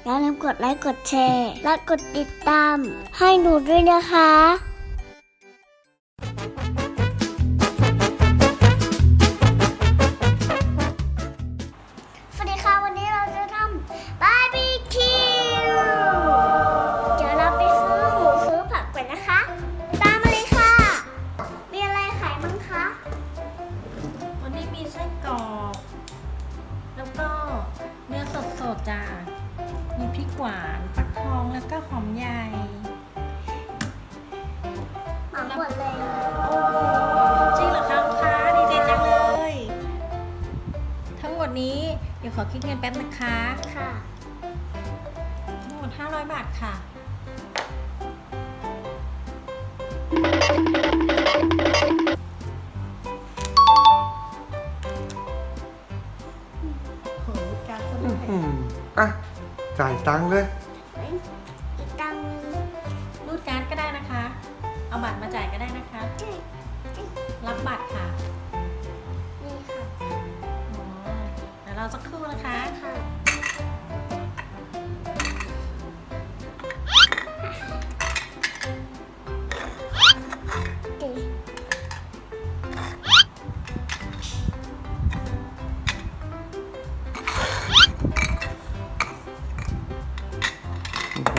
อย่าลืมกดไลค์กดแชร์และกดติดตามให้หนูด้วยนะคะสวัสดีค่ะวันนี้เราจะทำบาร์บีคิวเดี๋ยวเราไปซื้อหมูซื้อผักก่อนนะคะตามมาเลยค่ะมีอะไรขายบ้างคะวันนี้มีไส้กรอกแล้วก็เนื้อสดๆจ้ามีพริกหวานฟักทองแล้วก็หอมใหญ่หอมหมดเลยจริงเหรอคะลูกค้าดีใจจังเลยทั้งหมดนี้เดี๋ยวขอคิดเงินแป๊บนะคะค่ะทั้งหมด500 บาทค่ะอ่ะจ่ายตังค์เลยอีกตังค์นึงรูดการ์ดก็ได้นะคะเอาบัตรมาจ่ายก็ได้นะคะรับบัตรค่ะนี่ค่ะเดี๋ยวเราสักครู่นะคะค่ะ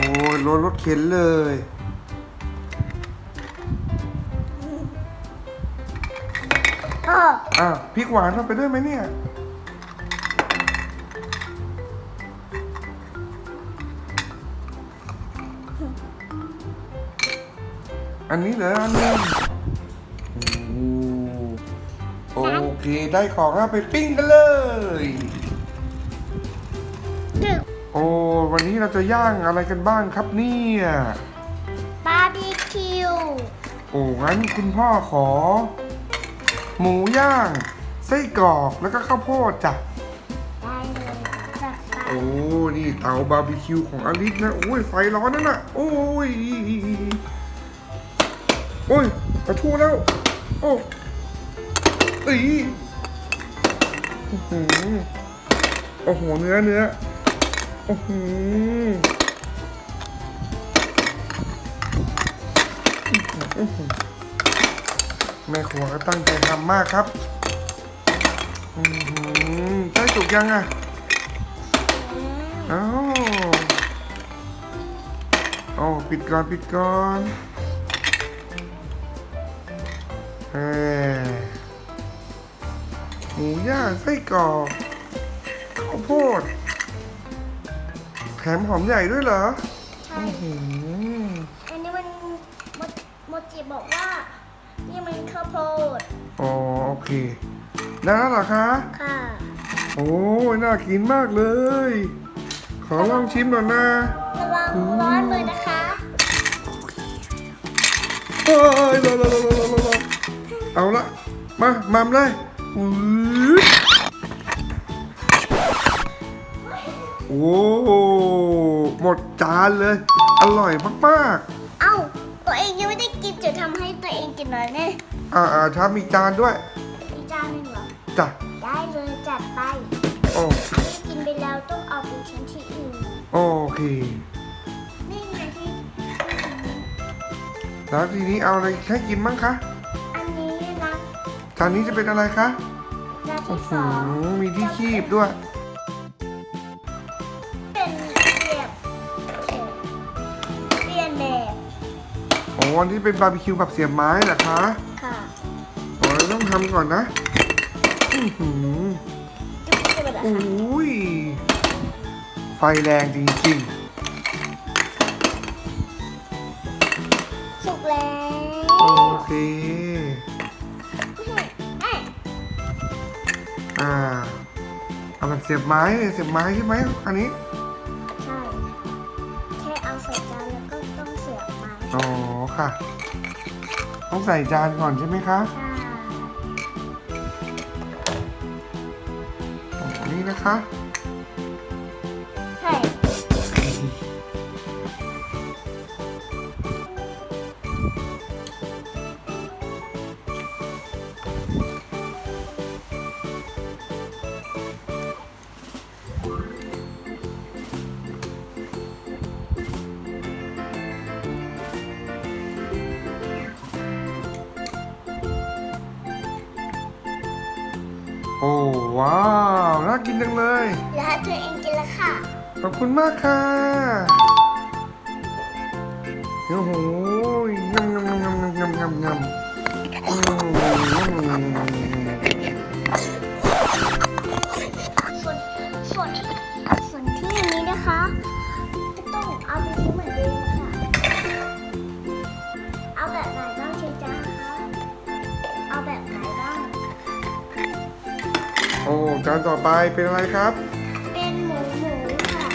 โอ้ยรถเข็นเลยพริกหวานเข้าไปด้วยไหมเนี่ยอันนี้เหรออันนึงโอเคได้ของแล้วไปปิ้งกันเลยโอ้วันนี้เราจะย่างอะไรกันบ้างครับเนี่ยบาร์บีคิวโอ้งั้นคุณพ่อขอหมูย่างไส้กรอกแล้วก็ข้าวโพดจ้ะได้เลยจัดไปโอ้นี่เตาบาร์บีคิวของอลิสนะโอ้ยไฟร้อนนั่นน่ะโอ้ยกระทู้แล้วโอ้โอ้โหโอ้โหเนื้อโอ้โหแม่ครัวก็ตั้งใจทำมากครับใกล้สุกยังอ่ะปิดก่อนหมูย่างไส้กรอกข้าวโพดแถมหอมใหญ่ด้วยเหรอใช่อันนี้มันโมจิบอกว่านี่มันข้าวโพดโอเคได้แล้วเหรอคะค่ะโอ้ยน่ากินมากเลยขอลองชิมหน่อยนะระวังร้อนเลยนะคะเอาละมัมเลยโอ้หมดจานเลยอร่อยมากๆตัวเองยังไม่ได้กินจะทำให้ตัวเองกินหน่อยเนี่ยชามมีจานด้วยมีจานหนึ่งเหรอจ้ะได้เลยจัดไปที่กินไปแล้วต้องเอาไปทิ้งที่อื่นโอเคนี่ไงที่แล้วทีนี้เอาอะไรให้กินบ้างคะอันนี้นะจานนี้จะเป็นอะไรคะจานที่สอง มีที่คีบด้วยเป็นเปียนแบบอันที่เป็นบาร์บีคิวแบบเสียบไม้เหรอคะค่ะเราต้องทำก่อนนะโอ้ยไฟแรงจริงๆสุกแล้วโอเคเอาแบบเสียบไม้ใช่ไหมอันนี้ใช่แค่เอาใส่จานแล้วก็ต้องเสียบไม้ค่ะต้องใส่จานก่อนใช่ไหมคะนี่นะคะใช่ โอ้ว้าวน่ากินจังเลย เดี๋ยวให้เธอเองกินละค่ะ ขอบคุณมากค่ะโอ้โหงำงำงำงำงำงำงำส่วนที่อันนี้นะคะก็ต้องเอาไปทิ้งเหมือนเดิมค่ะ เอาแบบไหนบ้างเชจ้าคะเอาแบบไหนบ้าง โอ้จานต่อไปเป็นอะไรครับ เป็นหมูค่ะ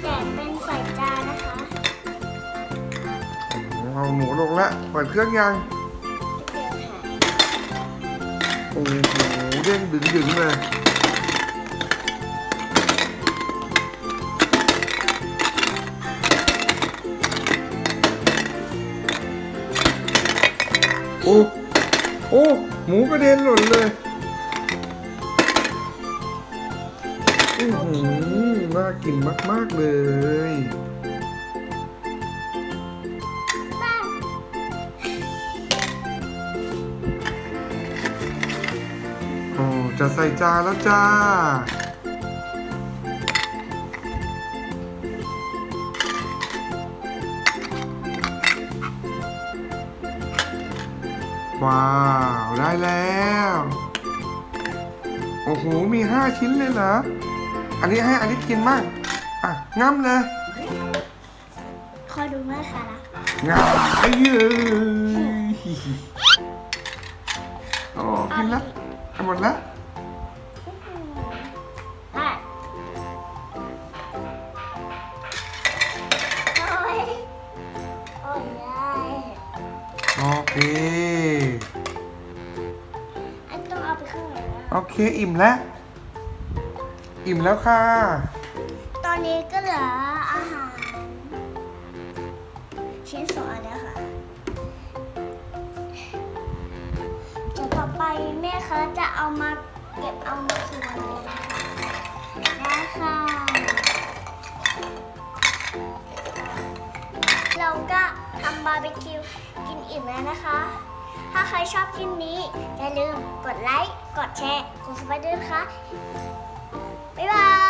แต่เป็นใส่จานนะคะ เอาหมูลงละเปิดเครื่องยัง เดี๋ยวค่ะ โอ้โหเด้งดึงๆเลยโอ้โอ้หมูกระเด็นหล่นเลยน่ากินมากๆเลย บ้าน โอ้จะใส่จานแล้วจ้าว้าวได้แล้วโอ้โหมี5 ชิ้นเลยเหรออันนี้ให้อันนี้กินมากอ่ะงั้มเลย คอยดูแม่ค่ะนะ งั้มไอ้เย้ยโอ้กินแล้วหมดแล้ว อ่ะโอ้ยโอ้ยได้ โอเค อันต้องเอาไปข้างไหนนะ โอเคอิ่มแล้วอิ่มแล้วค่ะ ตอนนี้ก็เหลืออาหารชิ้น2อันแล้วค่ะเดี๋ยวต่อไปแม่คะจะเอามาเก็บเอามาส่วนเลยนะคะได้ค่ะ เราก็ทำบาร์บีคิวกินอิ่มแล้วนะคะ ถ้าใครชอบคลิปนี้อย่าลืมกดไลค์ กดแชร์ กดซับสไครบ์ด้วยนะคะ บ๊ายบาย